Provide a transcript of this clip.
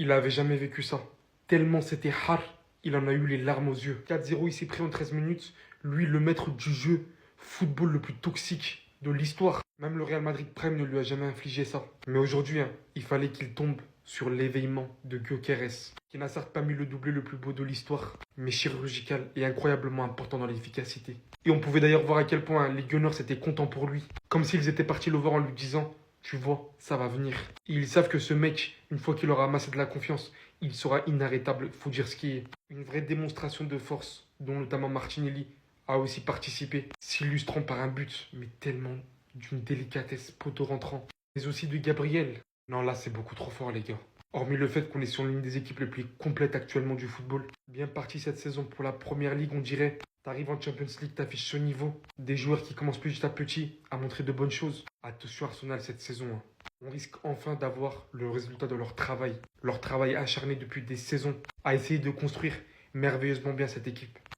Il avait jamais vécu ça. Tellement c'était hard, il en a eu les larmes aux yeux. 4-0, il s'est pris en 13 minutes. Lui, le maître du jeu, football le plus toxique de l'histoire. Même le Real Madrid Prime ne lui a jamais infligé ça. Mais aujourd'hui, il fallait qu'il tombe sur l'éveillement de Gyökeres, qui n'a certes pas mis le doublé le plus beau de l'histoire, mais chirurgical et incroyablement important dans l'efficacité. Et on pouvait d'ailleurs voir à quel point les Gunners étaient contents pour lui, comme s'ils étaient partis le voir en lui disant: tu vois, ça va venir. Et ils savent que ce mec, une fois qu'il aura amassé de la confiance, il sera inarrêtable, faut dire ce qui est. Une vraie démonstration de force, dont notamment Martinelli a aussi participé, s'illustrant par un but, mais tellement d'une délicatesse poteau rentrant. Mais aussi de Gabriel. Non, là c'est beaucoup trop fort les gars. Hormis le fait qu'on est sur l'une des équipes les plus complètes actuellement du football. Bien parti cette saison pour la première ligue, on dirait. T'arrives en Champions League, t'affiches ce niveau. Des joueurs qui commencent petit à petit à montrer de bonnes choses. Attention Arsenal cette saison. On risque enfin d'avoir le résultat de leur travail. Leur travail acharné depuis des saisons à essayer de construire merveilleusement bien cette équipe.